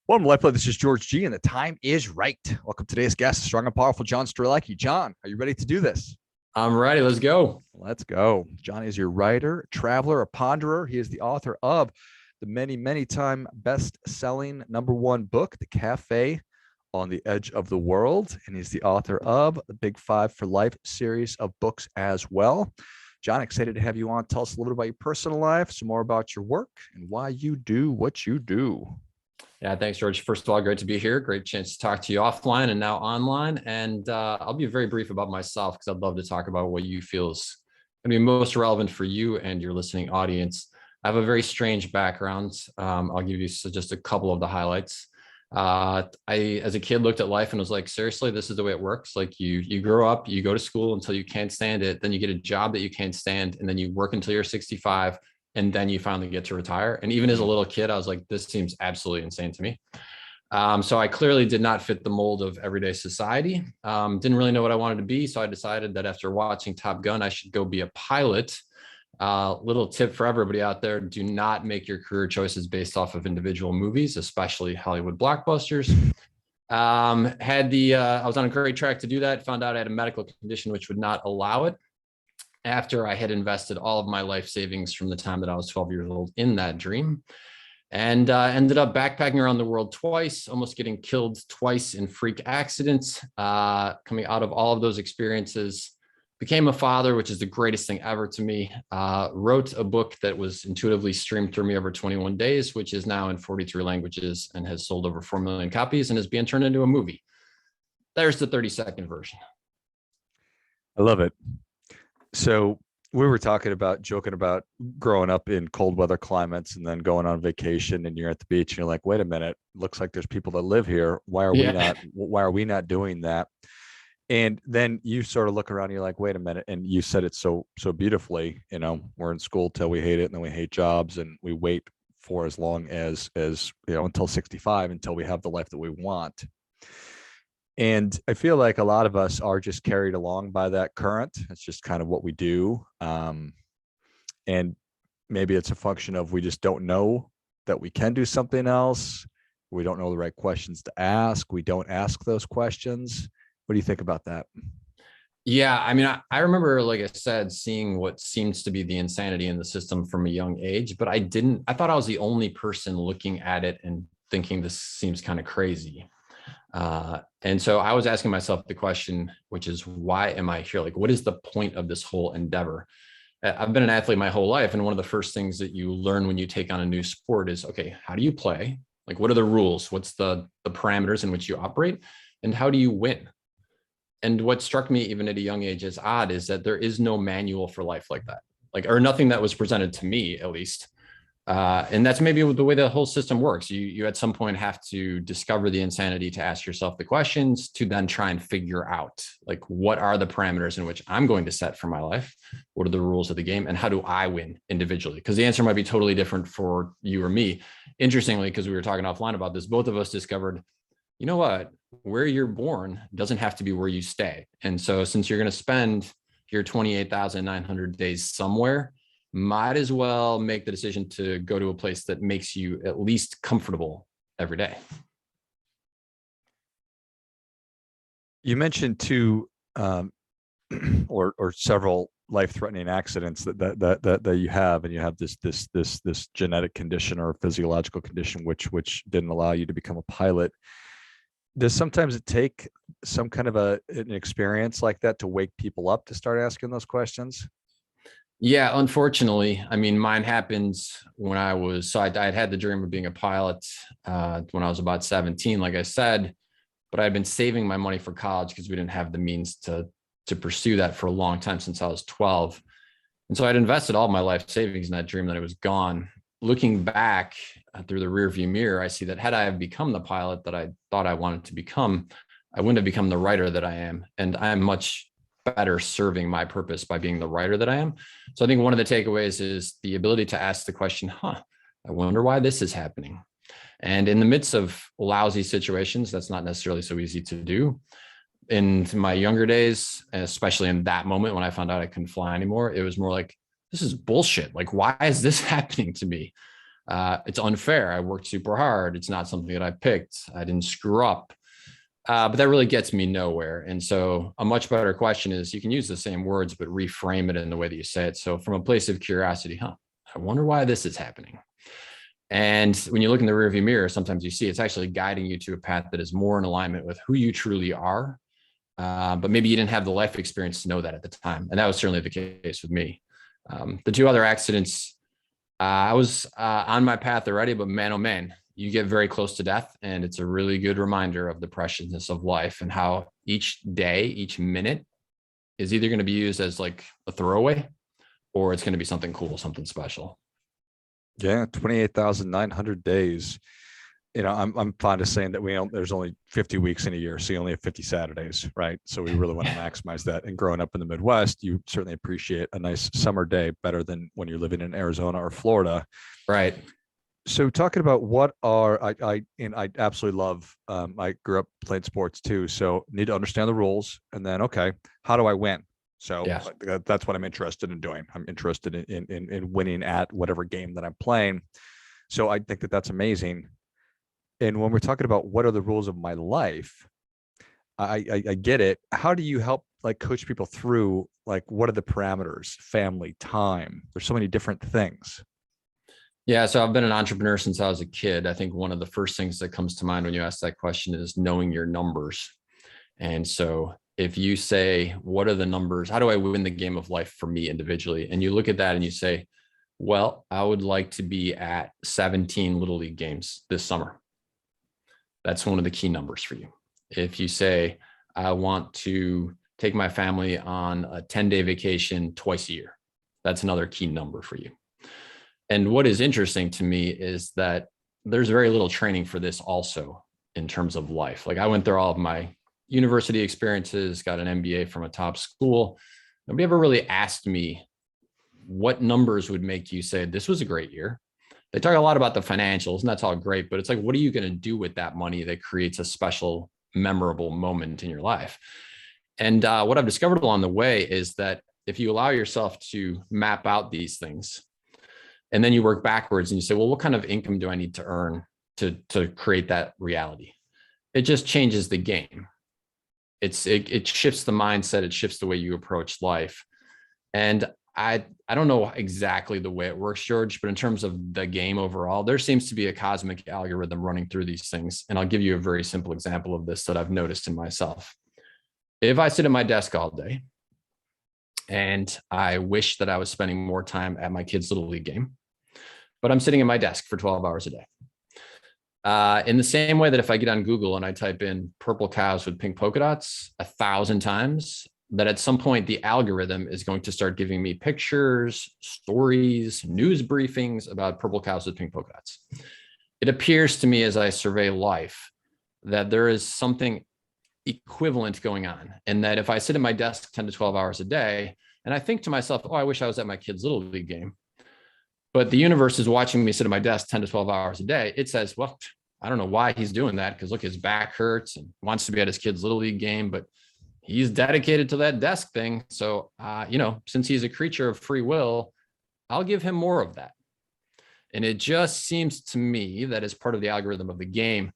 Welcome to LifeBlood. This is George G, and the time is right. Welcome to today's guest, strong and powerful John Strelecky. John, are you ready to do this? I'm ready. Let's go. Let's go. John is your writer, traveler, a ponderer. He is the author of the many time best-selling #1 book, The Cafe on the Edge of the World. And he's the author of the Big Five for Life series of books as well. John, excited to have you on. Tell us a little bit about your personal life, some more about your work, and why you do what you do. Yeah, thanks, George. First of all, great to be here. Great chance to talk to you offline and now online. And I'll be very brief about myself because I'd love to talk about what you feel is going to be most relevant for you and your listening audience. I have a very strange background. I'll give you just a couple of the highlights. I, as a kid, looked at life and was like, seriously, this is the way it works. Like you grow up, you go to school until you can't stand it. Then you get a job that you can't stand. And then you work until you're 65. And then you finally get to retire. And even as a little kid, I was like, this seems absolutely insane to me. So I clearly did not fit the mold of everyday society. Didn't really know what I wanted to be. So I decided that after watching Top Gun, I should go be a pilot. Little tip for everybody out there: do not make your career choices based off of individual movies, especially Hollywood blockbusters. I was on a great track to do that. Found out I had a medical condition which would not allow it, after I had invested all of my life savings from the time that I was 12 years old in that dream, and ended up backpacking around the world twice, almost getting killed twice in freak accidents. Coming out of all of those experiences, became a father, which is the greatest thing ever to me. Wrote a book that was intuitively streamed through me over 21 days, which is now in 43 languages and has sold over 4 million copies and is being turned into a movie. There's the 30-second version. I love it. So we were joking about growing up in cold weather climates and then going on vacation, and you're at the beach and you're like, wait a minute, looks like there's people that live here. Why are we not doing that? And then you sort of look around and you're like, wait a minute. And you said it so beautifully, we're in school till we hate it, and then we hate jobs, and we wait for as long as until 65, until we have the life that we want. And I feel like a lot of us are just carried along by that current. It's just kind of what we do. And maybe it's a function of we just don't know that we can do something else. We don't know the right questions to ask. We don't ask those questions. What do you think about that? Yeah, I mean, I remember, like I said, seeing what seems to be the insanity in the system from a young age, but I thought I was the only person looking at it and thinking this seems kind of crazy. And so I was asking myself the question, which is, why am I here? Like, what is the point of this whole endeavor? I've been an athlete my whole life. And one of the first things that you learn when you take on a new sport is, okay, how do you play? Like, what are the rules? What's the parameters in which you operate? And how do you win? And what struck me even at a young age as odd is that there is no manual for life like that, or nothing that was presented to me, at least. And that's maybe the way the whole system works. You at some point have to discover the insanity to ask yourself the questions, to then try and figure out, like, what are the parameters in which I'm going to set for my life? What are the rules of the game? And how do I win individually? Because the answer might be totally different for you or me. Interestingly, because we were talking offline about this, both of us discovered, you know what, where you're born doesn't have to be where you stay. And so since you're going to spend your 28,900 days somewhere, might as well make the decision to go to a place that makes you at least comfortable every day. You mentioned two or several life-threatening accidents that you have, and you have this genetic condition or physiological condition which didn't allow you to become a pilot. Does sometimes it take some kind of an experience like that to wake people up to start asking those questions? Yeah, unfortunately. I mean, mine happens when I had the dream of being a pilot when I was about 17, like I said, but I'd been saving my money for college because we didn't have the means to pursue that for a long time, since I was 12. And so I'd invested all my life savings in that dream, that it was gone. Looking back through the rearview mirror, I see that had I have become the pilot that I thought I wanted to become, I wouldn't have become the writer that I am. And I'm much better serving my purpose by being the writer that I am. So I think one of the takeaways is the ability to ask the question, I wonder why this is happening. And in the midst of lousy situations, that's not necessarily so easy to do. In my younger days, especially in that moment when I found out I couldn't fly anymore, it was more like, this is bullshit. Like, why is this happening to me? It's unfair. I worked super hard. It's not something that I picked. I didn't screw up. But that really gets me nowhere. And so a much better question is, you can use the same words, but reframe it in the way that you say it. So from a place of curiosity, I wonder why this is happening. And when you look in the rearview mirror, sometimes you see it's actually guiding you to a path that is more in alignment with who you truly are. But maybe you didn't have the life experience to know that at the time. And that was certainly the case with me. The two other accidents, I was on my path already, but man, oh man, you get very close to death. And it's a really good reminder of the preciousness of life and how each day, each minute is either going to be used as like a throwaway, or it's going to be something cool, something special. Yeah, 28,900 days. I'm fond of saying that there's only 50 weeks in a year, so you only have 50 Saturdays, right? So we really want to maximize that. And growing up in the Midwest, you certainly appreciate a nice summer day better than when you're living in Arizona or Florida. Right. So talking about I absolutely love, I grew up playing sports too, so need to understand the rules, and then, okay, how do I win? So Yeah. that's what I'm interested in doing. I'm interested in winning at whatever game that I'm playing. So I think that that's amazing. And when we're talking about what are the rules of my life, I get it. How do you help like coach people through like what are the parameters, family, time? There's so many different things. Yeah. So I've been an entrepreneur since I was a kid. I think one of the first things that comes to mind when you ask that question is knowing your numbers. And so if you say, what are the numbers? How do I win the game of life for me individually? And you look at that and you say, well, I would like to be at 17 Little League games this summer. That's one of the key numbers for you. If you say, I want to take my family on a 10-day vacation twice a year, that's another key number for you. And what is interesting to me is that there's very little training for this also in terms of life. Like I went through all of my university experiences, got an MBA from a top school. Nobody ever really asked me what numbers would make you say, this was a great year. They talk a lot about the financials and that's all great, but it's like, what are you going to do with that money that creates a special, memorable moment in your life? And what I've discovered along the way is that if you allow yourself to map out these things, and then you work backwards and you say, well, what kind of income do I need to earn to create that reality? It just changes the game. It shifts the mindset. It shifts the way you approach life. And I don't know exactly the way it works, George, but in terms of the game overall, there seems to be a cosmic algorithm running through these things. And I'll give you a very simple example of this that I've noticed in myself. If I sit at my desk all day and I wish that I was spending more time at my kid's Little League game, but I'm sitting at my desk for 12 hours a day. In the same way that if I get on Google and I type in purple cows with pink polka dots 1,000 times, that at some point the algorithm is going to start giving me pictures, stories, news briefings about purple cows with pink polka dots. It appears to me as I survey life that there is something equivalent going on, and that if I sit at my desk 10 to 12 hours a day and I think to myself, oh, I wish I was at my kid's Little League game, but the universe is watching me sit at my desk 10 to 12 hours a day, it says, well, I don't know why he's doing that, because look, his back hurts and wants to be at his kid's Little League game, but he's dedicated to that desk thing. So, since he's a creature of free will, I'll give him more of that. And it just seems to me that as part of the algorithm of the game,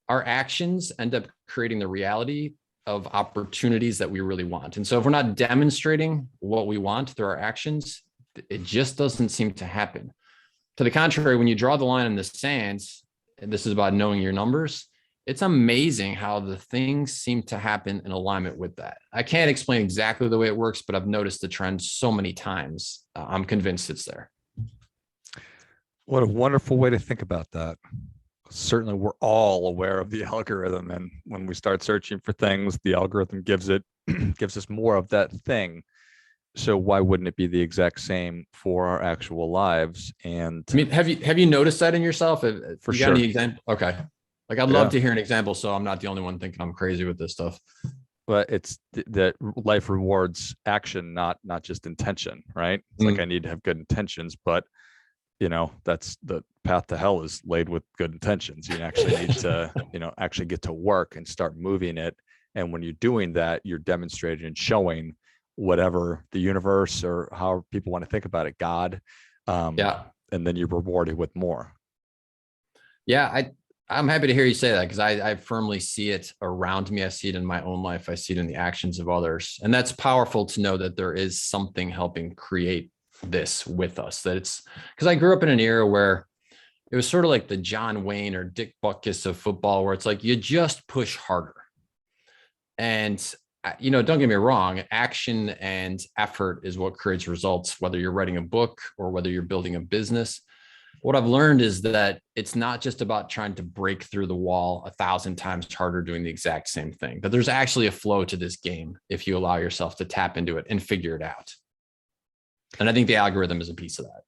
our actions end up creating the reality of opportunities that we really want. And so if we're not demonstrating what we want through our actions, it just doesn't seem to happen. To the contrary, when you draw the line in the sands, and this is about knowing your numbers, it's amazing how the things seem to happen in alignment with that. I can't explain exactly the way it works, but I've noticed the trend so many times. I'm convinced it's there. What a wonderful way to think about that. Certainly we're all aware of the algorithm, and when we start searching for things, the algorithm gives us more of that thing. So why wouldn't it be the exact same for our actual lives? And I mean, have you noticed that in yourself? For you sure. got any example? Okay. Like I'd love to hear an example, so I'm not the only one thinking I'm crazy with this stuff. But it's that life rewards action, not just intention, right? It's like I need to have good intentions, but that's the path to hell is laid with good intentions. You actually need to, actually get to work and start moving it. And when you're doing that, you're demonstrating and showing whatever the universe or how people want to think about it, God. And then you're rewarded with more. Yeah, I'm happy to hear you say that, because I firmly see it around me. I see it in my own life. I see it in the actions of others. And that's powerful to know that there is something helping create this with us. That it's because I grew up in an era where it was sort of like the John Wayne or Dick Butkus of football, where it's like you just push harder. And don't get me wrong, action and effort is what creates results, whether you're writing a book or whether you're building a business. What I've learned is that it's not just about trying to break through the wall 1,000 times harder doing the exact same thing, that there's actually a flow to this game if you allow yourself to tap into it and figure it out. And I think the algorithm is a piece of that.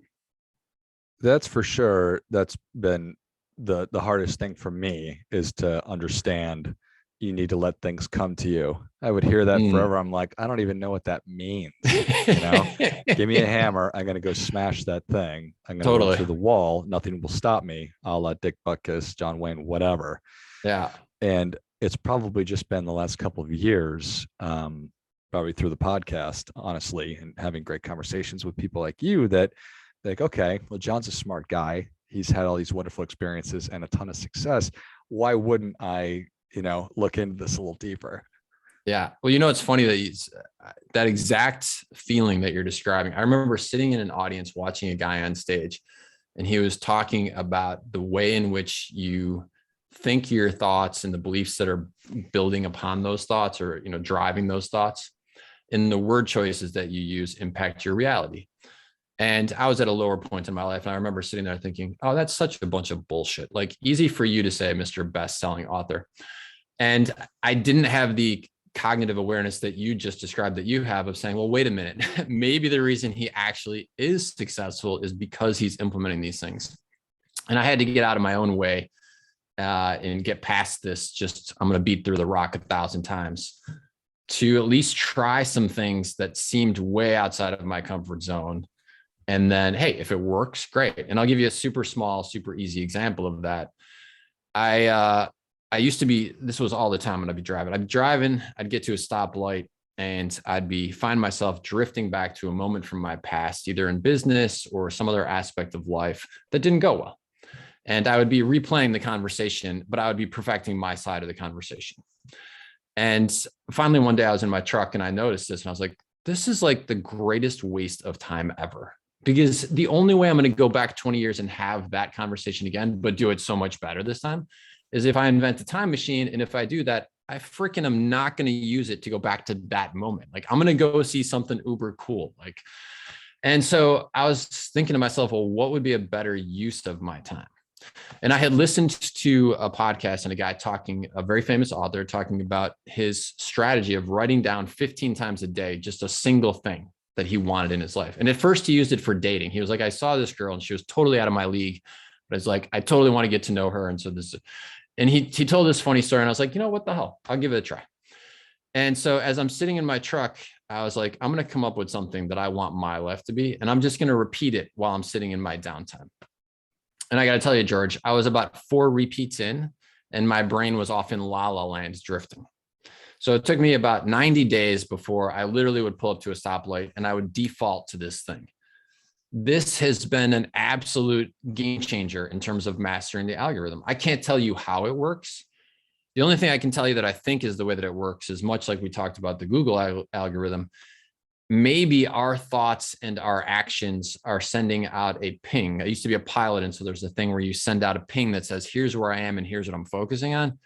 That's for sure. That's been the hardest thing for me, is to understand you need to let things come to you. I would hear that forever. I'm like, I don't even know what that means. Give me a hammer. I'm going to go smash that thing. I'm going to run through the wall. Nothing will stop me. I'll let Dick Butkus, John Wayne, whatever. Yeah. And it's probably just been the last couple of years, probably through the podcast, honestly, and having great conversations with people like you, that like, okay, well, John's a smart guy. He's had all these wonderful experiences and a ton of success. Why wouldn't I, look into this a little deeper? Yeah. Well, it's funny that that exact feeling that you're describing. I remember sitting in an audience watching a guy on stage, and he was talking about the way in which you think your thoughts and the beliefs that are building upon those thoughts, or, driving those thoughts, and the word choices that you use impact your reality. And I was at a lower point in my life, and I remember sitting there thinking, oh, that's such a bunch of bullshit. Like, easy for you to say, Mr. Best-selling author. And I didn't have the cognitive awareness that you just described that you have, of saying, well, wait a minute, maybe the reason he actually is successful is because he's implementing these things. And I had to get out of my own way and get past this. I'm going to beat through the rock 1,000 times to at least try some things that seemed way outside of my comfort zone. And then, hey, if it works, great. And I'll give you a super small, super easy example of that. I used to be, this was all the time when I'd be driving, I'd get to a stoplight, and find myself drifting back to a moment from my past, either in business or some other aspect of life that didn't go well. And I would be replaying the conversation, but I would be perfecting my side of the conversation. And finally, one day I was in my truck and I noticed this, and I was like, this is like the greatest waste of time ever. Because the only way I'm going to go back 20 years and have that conversation again, but do it so much better this time, is if I invent a time machine. And if I do that, I freaking am not going to use it to go back to that moment. Like, I'm going to go see something uber cool. And so I was thinking to myself, well, what would be a better use of my time? And I had listened to a podcast and a very famous author, talking about his strategy of writing down 15 times a day, just a single thing that he wanted in his life. And at first he used it for dating. He was like, I saw this girl and she was totally out of my league, but it's like, I totally want to get to know her. And so he told this funny story, and I was like, what the hell? I'll give it a try. And so as I'm sitting in my truck, I was like, I'm going to come up with something that I want my life to be, and I'm just going to repeat it while I'm sitting in my downtime. And I got to tell you, George, I was about 4 repeats in, and my brain was off in la la land drifting. So it took me about 90 days before I literally would pull up to a stoplight and I would default to this thing. This has been an absolute game changer in terms of mastering the algorithm. I can't tell you how it works. The only thing I can tell you that I think is the way that it works is much like we talked about the Google algorithm. Maybe our thoughts and our actions are sending out a ping. I used to be a pilot, and so there's a thing where you send out a ping that says, here's where I am and here's what I'm focusing on.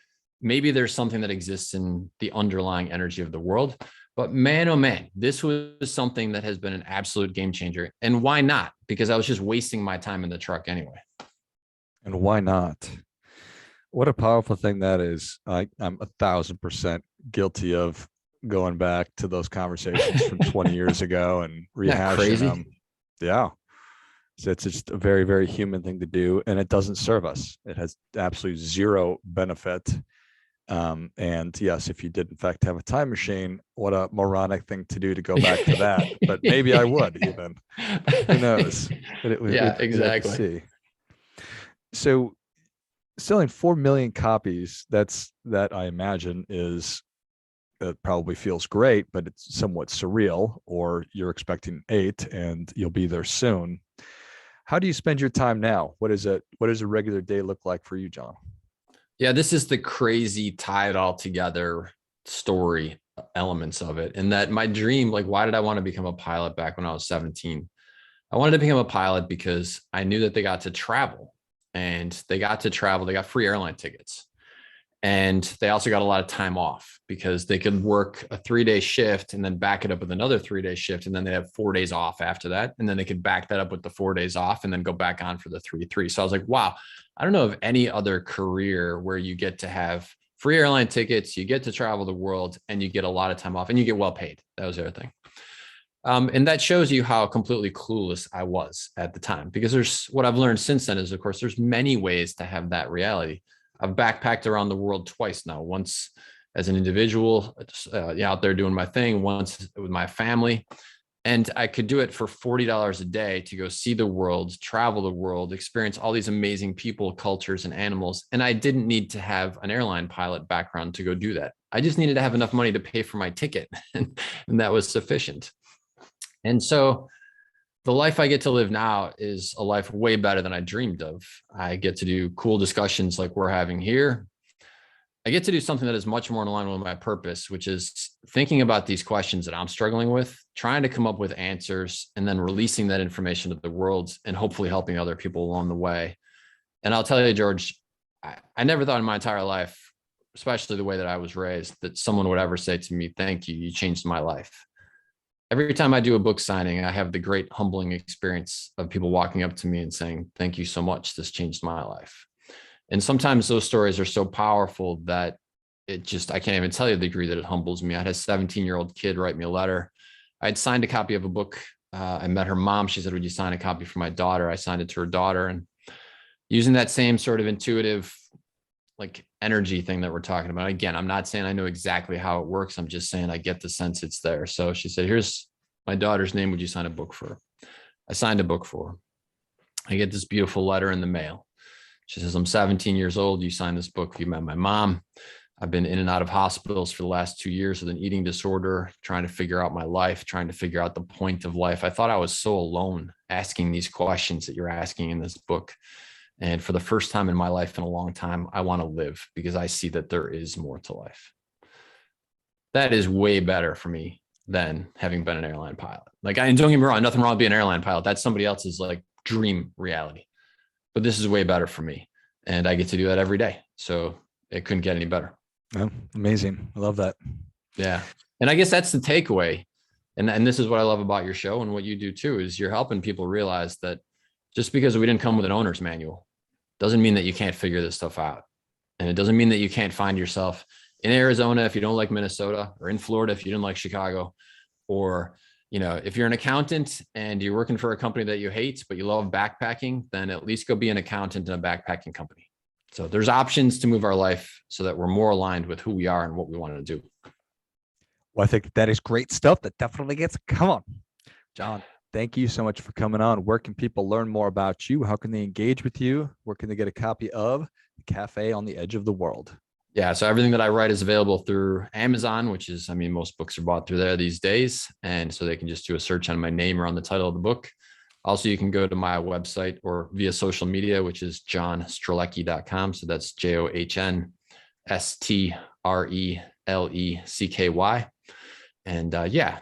Maybe there's something that exists in the underlying energy of the world. But man, oh man, this was something that has been an absolute game changer. And why not? Because I was just wasting my time in the truck anyway. And why not? What a powerful thing that is. I'm 1,000% guilty of going back to those conversations from 20 years ago and rehashing them. Yeah. So it's just a very, very human thing to do. And it doesn't serve us. It has absolutely zero benefit. And yes, if you did in fact have a time machine, what a moronic thing to do to go back to that. But maybe I would even. Who knows? Exactly. So selling 4 million copies, that I imagine is, it probably feels great, but it's somewhat surreal, or you're expecting 8 and you'll be there soon. How do you spend your time now? What does a regular day look like for you, John? Yeah, this is the crazy tie it all together story elements of it. And that my dream, like, why did I want to become a pilot back when I was 17? I wanted to become a pilot because I knew that they got to travel and they got to travel. They got free airline tickets. And they also got a lot of time off because they could work a 3-day shift and then back it up with another 3-day shift. And then they have 4 days off after that. And then they could back that up with the 4 days off and then go back on for the 3-3. So I was like, wow, I don't know of any other career where you get to have free airline tickets, you get to travel the world, and you get a lot of time off and you get well paid. That was the other thing. And that shows you how completely clueless I was at the time, because there's what I've learned since then is, of course, there's many ways to have that reality. I've backpacked around the world twice now, once as an individual, out there doing my thing, once with my family. And I could do it for $40 a day to go see the world, travel the world, experience all these amazing people, cultures, and animals. And I didn't need to have an airline pilot background to go do that. I just needed to have enough money to pay for my ticket, and that was sufficient. And so the life I get to live now is a life way better than I dreamed of. I get to do cool discussions like we're having here. I get to do something that is much more in line with my purpose, which is thinking about these questions that I'm struggling with, trying to come up with answers, and then releasing that information to the world and hopefully helping other people along the way. And I'll tell you, George, I never thought in my entire life, especially the way that I was raised, that someone would ever say to me, "Thank you, you changed my life." Every time I do a book signing, I have the great humbling experience of people walking up to me and saying, "Thank you so much. This changed my life." And sometimes those stories are so powerful that I can't even tell you the degree that it humbles me. I had a 17-year-old kid write me a letter. I'd signed a copy of a book. I met her mom. She said, "Would you sign a copy for my daughter?" I signed it to her daughter. And using that same sort of intuitive, like, energy thing that we're talking about. Again, I'm not saying I know exactly how it works. I'm just saying I get the sense it's there. So she said, "Here's my daughter's name. Would you sign a book for her?" I signed a book for her. I get this beautiful letter in the mail. She says, "I'm 17 years old. You signed this book. You met my mom. I've been in and out of hospitals for the last 2 years with an eating disorder, trying to figure out my life, trying to figure out the point of life. I thought I was so alone asking these questions that you're asking in this book. And for the first time in my life in a long time, I want to live because I see that there is more to life." That is way better for me than having been an airline pilot. Like, and don't get me wrong, nothing wrong with being an airline pilot. That's somebody else's like dream reality. But this is way better for me. And I get to do that every day. So it couldn't get any better. Oh, amazing. I love that. Yeah. And I guess that's the takeaway. And this is what I love about your show and what you do too, is you're helping people realize that just because we didn't come with an owner's manual doesn't mean that you can't figure this stuff out. And it doesn't mean that you can't find yourself in Arizona if you don't like Minnesota, or in Florida if you didn't like Chicago, or, if you're an accountant and you're working for a company that you hate, but you love backpacking, then at least go be an accountant in a backpacking company. So there's options to move our life so that we're more aligned with who we are and what we want to do. Well, I think that is great stuff. That definitely gets, come on, John. Thank you so much for coming on. Where can people learn more about you? How can they engage with you? Where can they get a copy of The Cafe on the Edge of the World? Yeah, so everything that I write is available through Amazon, which is, most books are bought through there these days. And so they can just do a search on my name or on the title of the book. Also, you can go to my website or via social media, which is johnstrelecky.com. So that's JOHNSTRELECKY. And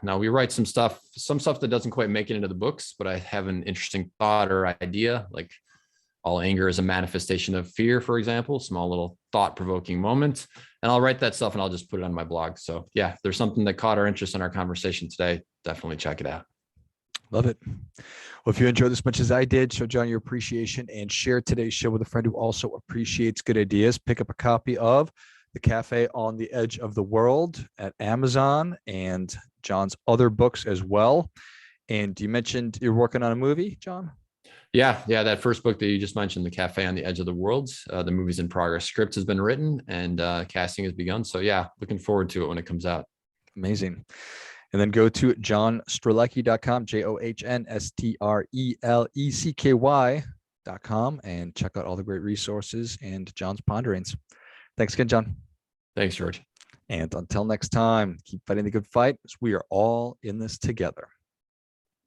now we write some stuff that doesn't quite make it into the books, but I have an interesting thought or idea, like all anger is a manifestation of fear, for example, small little thought-provoking moment. And I'll write that stuff and I'll just put it on my blog. So yeah, if there's something that caught our interest in our conversation today, definitely check it out. Love it. Well, if you enjoyed this much as I did, show John your appreciation and share today's show with a friend who also appreciates good ideas. Pick up a copy of The Cafe on the Edge of the World at Amazon and John's other books as well. And you mentioned you're working on a movie, John? Yeah. That first book that you just mentioned, The Cafe on the Edge of the World, the movie's in progress. Script has been written and casting has begun. So yeah, looking forward to it when it comes out. Amazing. And then go to johnstrelecky.com, JOHNSTRELECKY.com, and check out all the great resources and John's ponderings. Thanks again, John. Thanks, George. And until next time, keep fighting the good fight, as we are all in this together.